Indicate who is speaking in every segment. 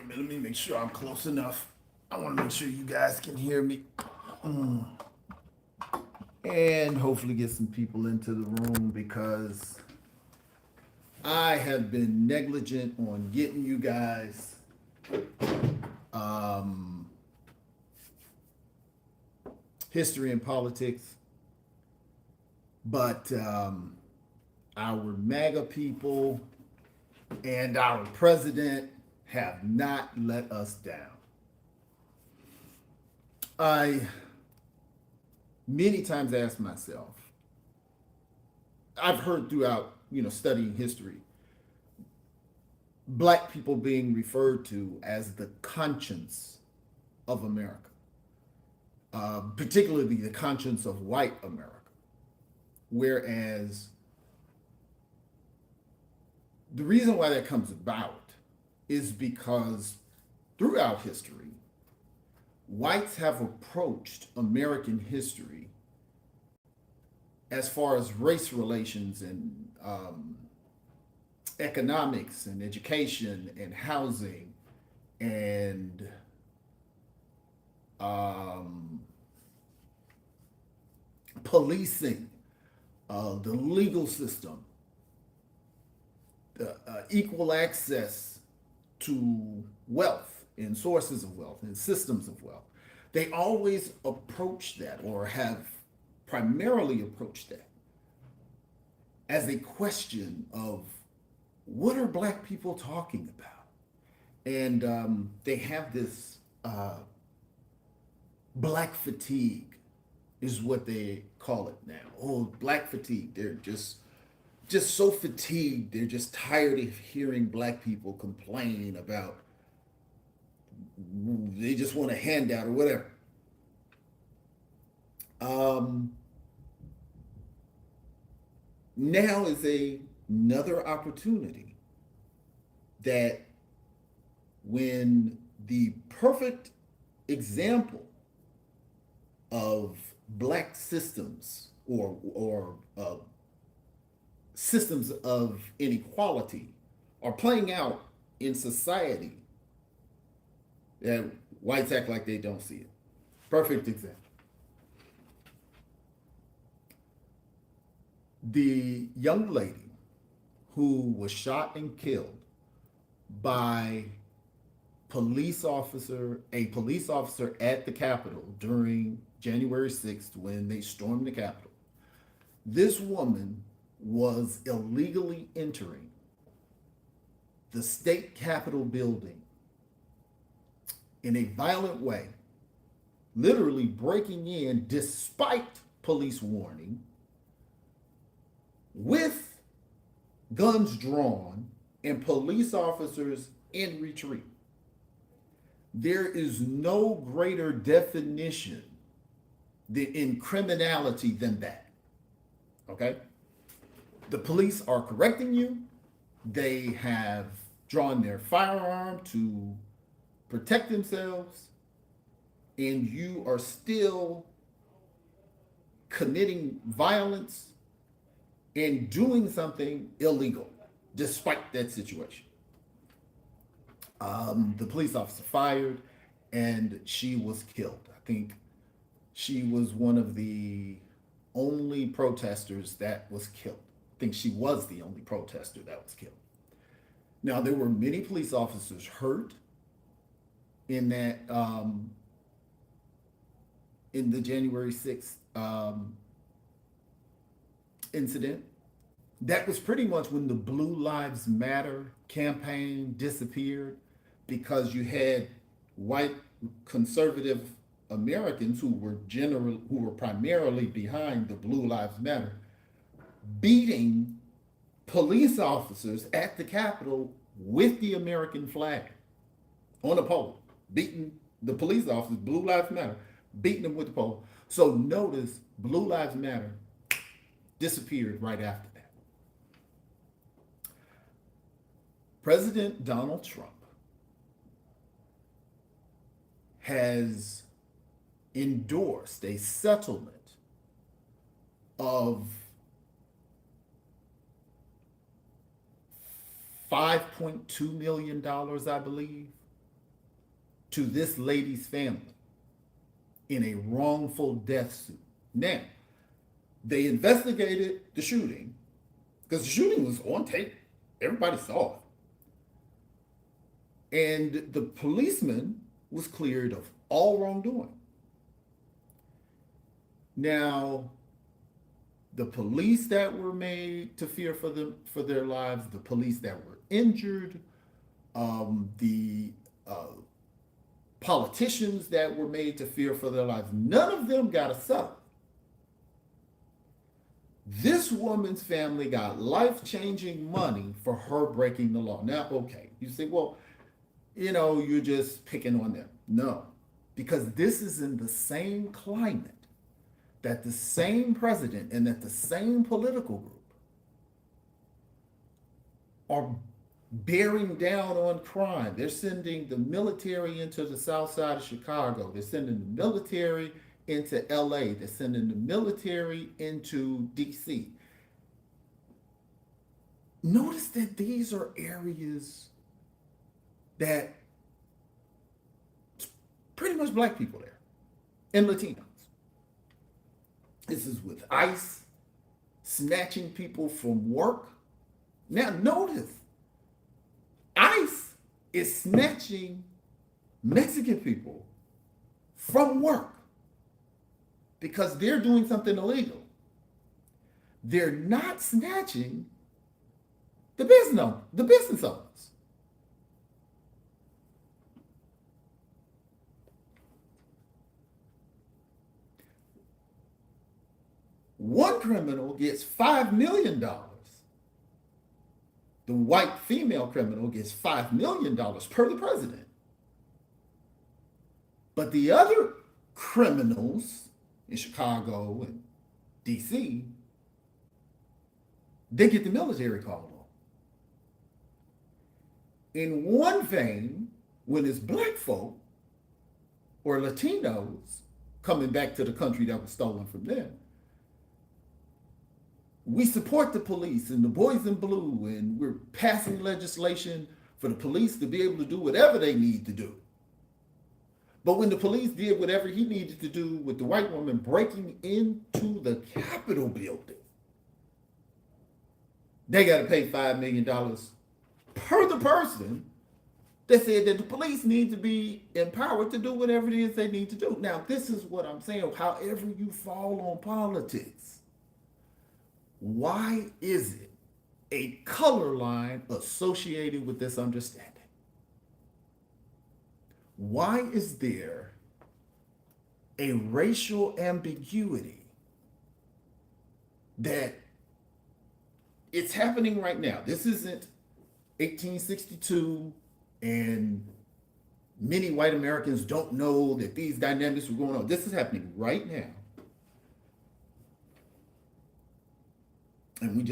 Speaker 1: Let me make sure I'm close enough. I want to make sure you guys can hear me. And hopefully get some people into the room because I have been negligent on getting you guys um, history and politics. But our MAGA people and our president have not let us down. I many times ask myself, I've heard throughout, studying history, black people being referred to as the conscience of America, particularly the conscience of white America. Whereas the reason why that comes about is because throughout history, whites have approached American history as far as race relations and economics and education and housing and policing, the legal system, the equal access to wealth and sources of wealth and systems of wealth. They always approach that or have primarily approached that as a question of what are black people talking about? And they have this black fatigue is what they call it now. Oh, black fatigue. They're just so fatigued. They're just tired of hearing black people complain about they just want a handout or whatever. Um, Now is another opportunity that when the perfect example of black systems or systems of inequality are playing out in society, that whites act like they don't see it. Perfect example. The young lady who was shot and killed by a police officer at the Capitol during January 6th when they stormed the Capitol. This woman was illegally entering the state Capitol building in a violent way, literally breaking in despite police warning, with guns drawn and police officers in retreat. There is no greater definition in criminality than that. Okay? The police are correcting you. They have drawn their firearm to protect themselves, and you are still committing violence and doing something illegal despite that situation. The police officer fired and she was killed. I think she was one of the only protesters that was killed. I think she was the only protester that was killed. Now, there were many police officers hurt in that, in the January 6th incident. That was pretty much when the Blue Lives Matter campaign disappeared because you had white conservative Americans who were primarily behind the Blue Lives Matter beating police officers at the Capitol with the American flag on a pole, beating the police officers, Blue Lives Matter, beating them with the pole. So notice Blue Lives Matter disappeared right after that. President Donald Trump has endorsed a settlement of $5.2 million, I believe, to this lady's family in a wrongful death suit. Now, they investigated the shooting because the shooting was on tape. Everybody saw it. And the policeman was cleared of all wrongdoing. Now, the police that were made to fear for them for their lives, the police that were injured, the politicians that were made to fear for their lives, none of them got a settle. This woman's family got life-changing money for her breaking the law. Now, okay, you say, well, you're just picking on them. No, because this is in the same climate that the same president and that the same political group are bearing down on crime. They're sending the military into the south side of Chicago. They're sending the military into LA. They're sending the military into DC. Notice that these are areas that pretty much black people there and Latinos. This is with ICE snatching people from work. Now notice, ICE is snatching Mexican people from work because they're doing something illegal. They're not snatching the business owners. One criminal gets $5 million. The white female criminal gets $5 million per the president. But the other criminals in Chicago and DC, they get the military called on. In one vein, when it's black folk or Latinos coming back to the country that was stolen from them, we support the police and the boys in blue, and we're passing legislation for the police to be able to do whatever they need to do. But when the police did whatever he needed to do with the white woman breaking into the Capitol building, they got to pay $5 million per the person that said that the police need to be empowered to do whatever it is they need to do. Now, this is what I'm saying. However you fall on politics, why is it a color line associated with this understanding? Why is there a racial ambiguity that it's happening right now? This isn't 1862 and many white Americans don't know that these dynamics were going on. This is happening right now. And we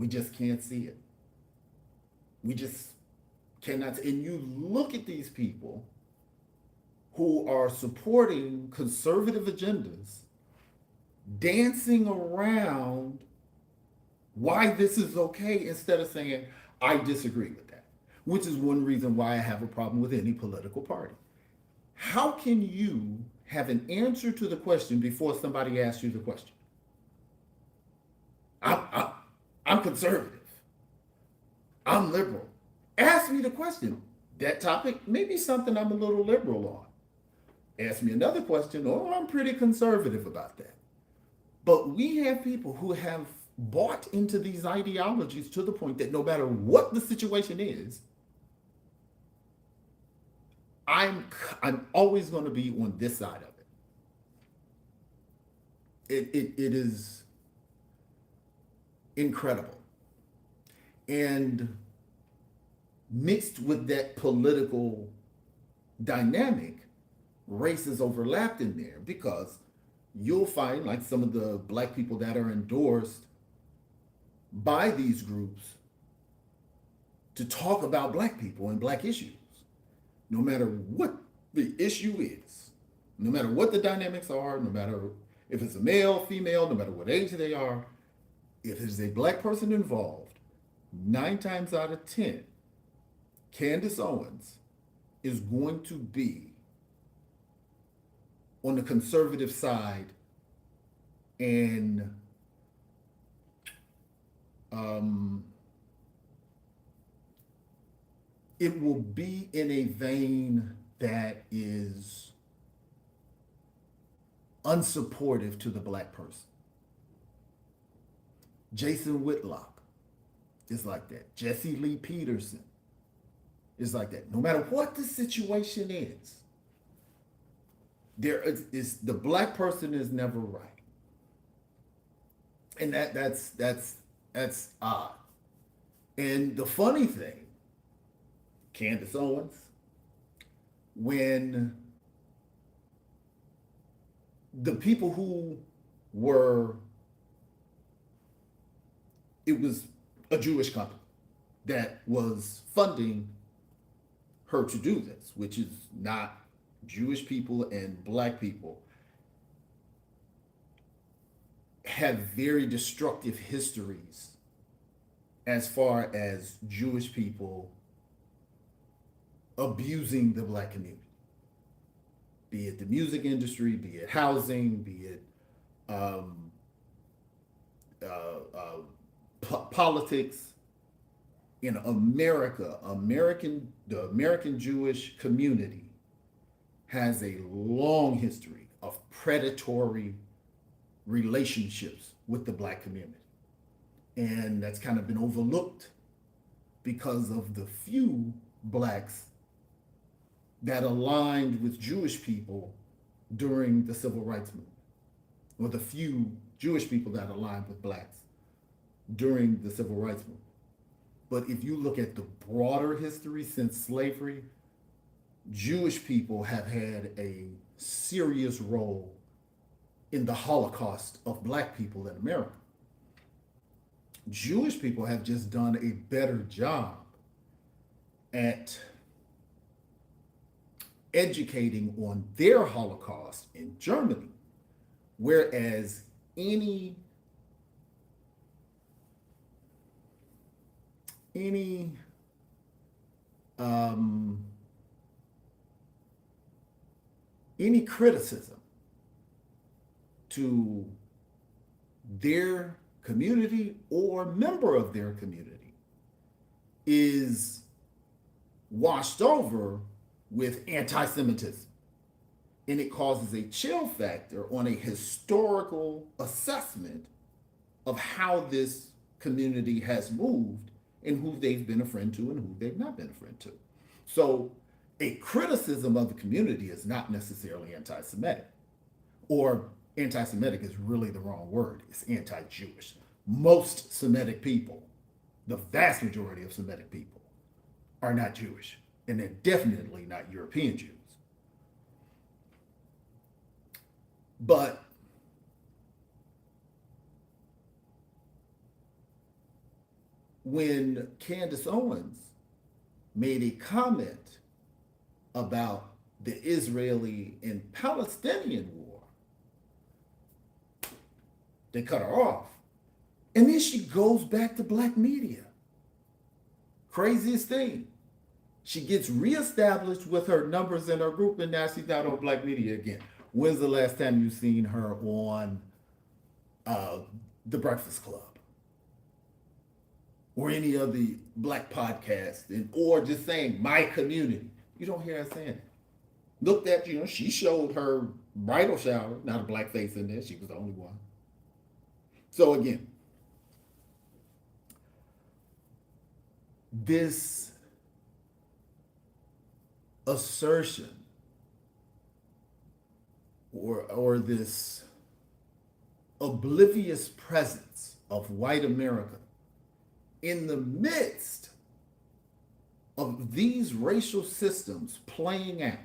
Speaker 1: just can't see it. We just cannot. And you look at these people who are supporting conservative agendas, dancing around why this is okay instead of saying, I disagree with that, which is one reason why I have a problem with any political party. How can you have an answer to the question before somebody asks you the question? I'm conservative. I'm liberal. Ask me the question. That topic may be something I'm a little liberal on. Ask me another question, oh, I'm pretty conservative about that. But we have people who have bought into these ideologies to the point that no matter what the situation is, I'm always going to be on this side of it. It is incredible. And mixed with that political dynamic, race is overlapped in there, because you'll find like some of the black people that are endorsed by these groups to talk about black people and black issues, no matter what the issue is, no matter what the dynamics are, no matter if it's a male, female, no matter what age they are. If there's a black person involved, 9 times out of 10, Candace Owens is going to be on the conservative side, and um, it will be in a vein that is unsupportive to the black person. Jason Whitlock is like that. Jesse Lee Peterson is like that. No matter what the situation is, the black person is never right, and that's odd. And the funny thing, Candace Owens, when the people who were, it was a Jewish company that was funding her to do this, which is not Jewish people and black people have very destructive histories as far as Jewish people abusing the black community, be it the music industry, be it housing, be it politics. In America, the American Jewish community has a long history of predatory relationships with the black community. And that's kind of been overlooked because of the few blacks that aligned with Jewish people during the civil rights movement, or the few Jewish people that aligned with blacks during the civil rights movement. But if you look at the broader history since slavery, Jewish people have had a serious role in the Holocaust of black people in America. Jewish people have just done a better job at educating on their Holocaust in Germany, whereas any criticism to their community or member of their community is washed over with anti-Semitism. And it causes a chill factor on a historical assessment of how this community has moved and who they've been a friend to and who they've not been a friend to. So a criticism of the community is not necessarily anti-Semitic, or anti-Semitic is really the wrong word. It's anti-Jewish. Most Semitic people, the vast majority of Semitic people, are not Jewish, and they're definitely not European Jews. But when Candace Owens made a comment about the Israeli and Palestinian war, they cut her off. And then she goes back to black media. Craziest thing. She gets reestablished with her numbers in her group, and now she's not on black media again. When's the last time you've seen her on The Breakfast Club? Or any of the black podcasts, or just saying my community? You don't hear her saying it. Looked at, she showed her bridal shower, not a black face in there. She was the only one. So again, this assertion or this oblivious presence of white America in the midst of these racial systems playing out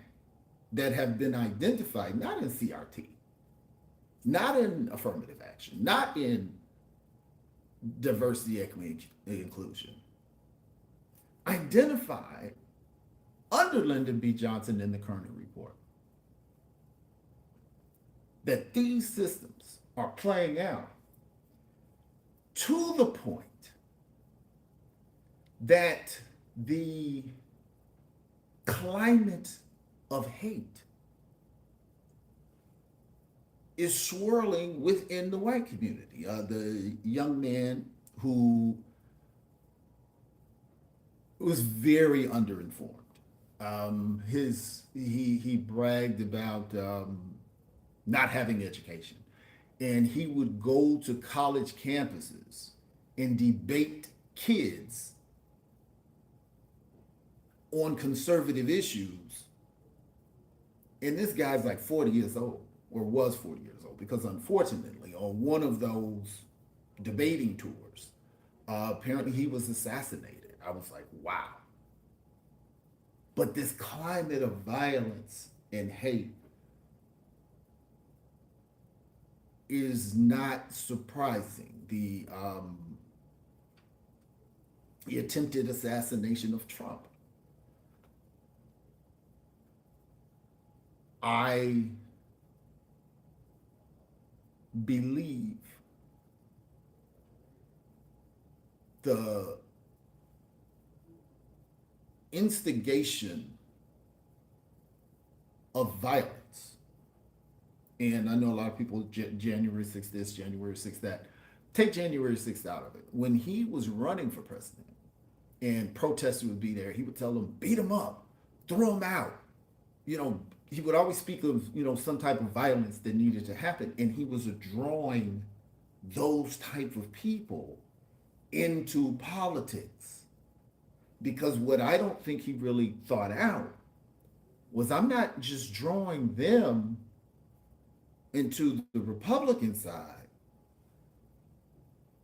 Speaker 1: that have been identified, not in CRT, not in affirmative action, not in diversity, equity, and inclusion, identified under Lyndon B. Johnson in the Kerner Report, that these systems are playing out to the point that the climate of hate is swirling within the white community. The young man who was very underinformed. He bragged about not having education, and he would go to college campuses and debate kids on conservative issues. And this guy's like 40 years old, or was 40 years old, because unfortunately, on one of those debating tours, apparently he was assassinated. I was like, wow. But this climate of violence and hate is not surprising. The attempted assassination of Trump. I believe the instigation of violence, and I know a lot of people, January 6th this, January 6th that, take January 6th out of it. When he was running for president and protesters would be there, he would tell them, beat them up, throw them out. You know, he would always speak of, some type of violence that needed to happen. And he was drawing those type of people into politics. Because what I don't think he really thought out was, I'm not just drawing them into the Republican side.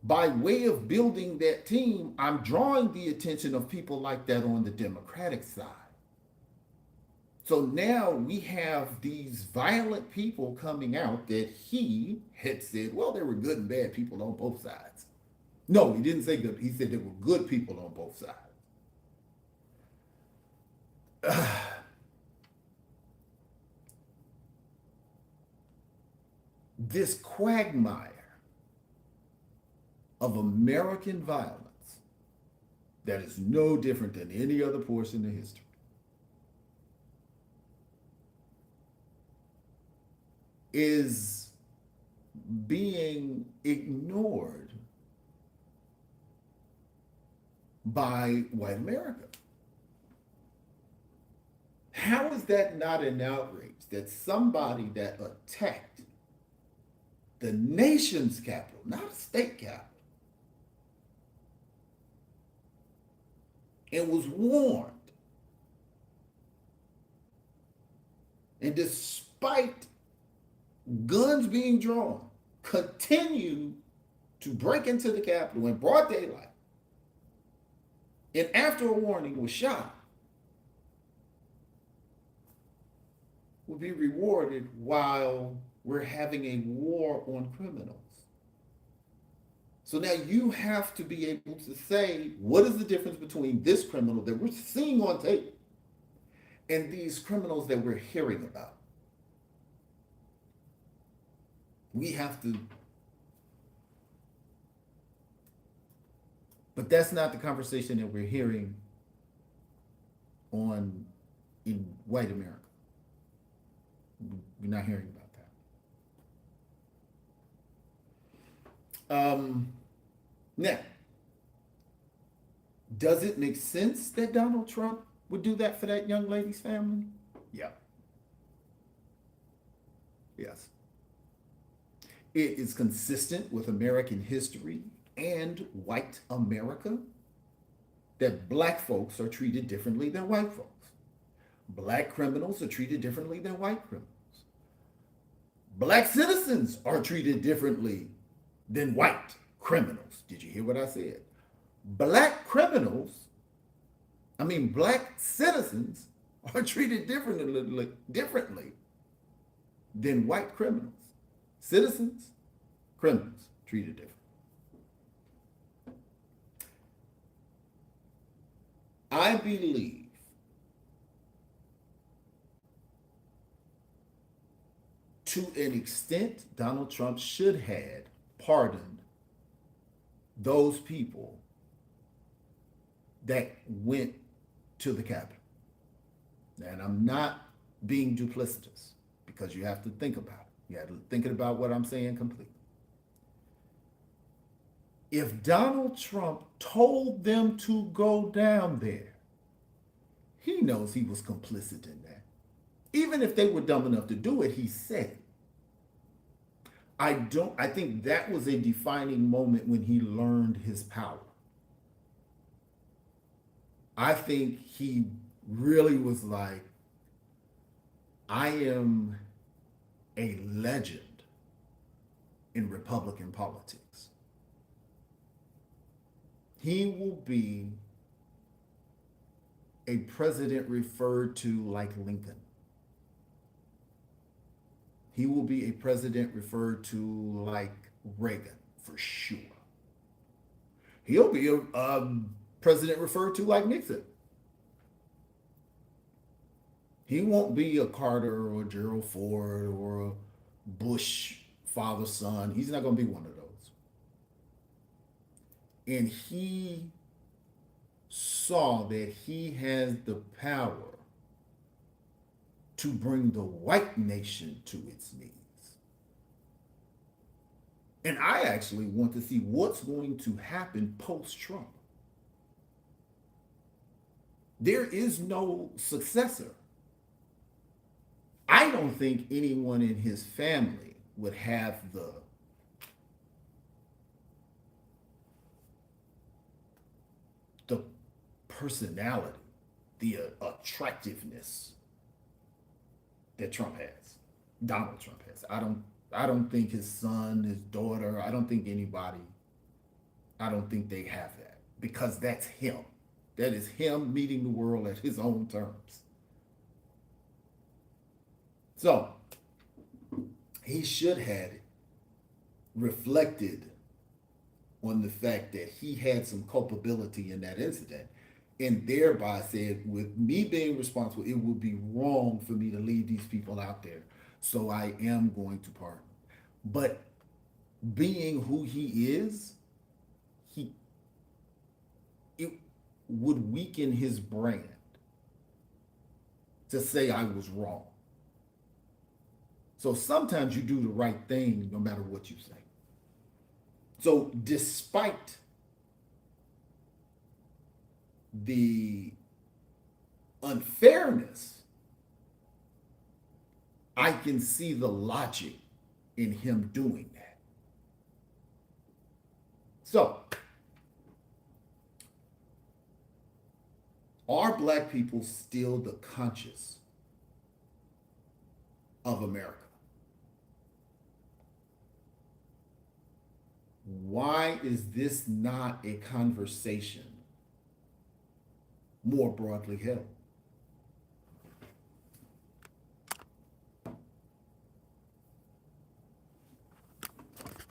Speaker 1: By way of building that team, I'm drawing the attention of people like that on the Democratic side. So now we have these violent people coming out that he had said, well, there were good and bad people on both sides. No, he didn't say good. He said there were good people on both sides. This quagmire of American violence that is no different than any other portion of history is being ignored by white America. How is that not an outrage that somebody that attacked the nation's capital, not a state capital, and was warned, and despite guns being drawn, continued to break into the Capitol in broad daylight, and after a warning was shot, will be rewarded while we're having a war on criminals. So now you have to be able to say, what is the difference between this criminal that we're seeing on tape and these criminals that we're hearing about? We have to, but that's not the conversation that we're hearing in white America. We're not hearing about that. Now, does it make sense that Donald Trump would do that for that young lady's family? Yeah. Yes. It is consistent with American history and white America that black folks are treated differently than white folks. Black criminals are treated differently than white criminals. Black citizens are treated differently than white criminals. Did you hear what I said? Black citizens are treated differently than white criminals. Citizens, criminals, treated differently. I believe to an extent, Donald Trump should have pardoned those people that went to the Capitol. And I'm not being duplicitous, because you have to think about it. You got to thinking about what I'm saying completely. If Donald Trump told them to go down there, he knows he was complicit in that. Even if they were dumb enough to do it, he said it. I think that was a defining moment when he learned his power. I think he really was like, I am a legend in Republican politics. He will be a president referred to like Lincoln. He will be a president referred to like Reagan for sure. He'll be a president referred to like Nixon. He won't be a Carter or a Gerald Ford or a Bush father son. He's not going to be one of those. And he saw that he has the power to bring the white nation to its knees. And I actually want to see what's going to happen post-Trump. There is no successor. I don't think anyone in his family would have the personality, the attractiveness that Trump has. Donald Trump has. I don't think his son, his daughter, I don't think anybody, I don't think they have that because that's him. That is him meeting the world at his own terms. So he should have reflected on the fact that he had some culpability in that incident and thereby said, with me being responsible, it would be wrong for me to leave these people out there. So I am going to pardon. But being who he is, it would weaken his brand to say I was wrong. So sometimes you do the right thing no matter what you say. So despite the unfairness, I can see the logic in him doing that. So, are Black people still the conscience of America? Why is this not a conversation more broadly held?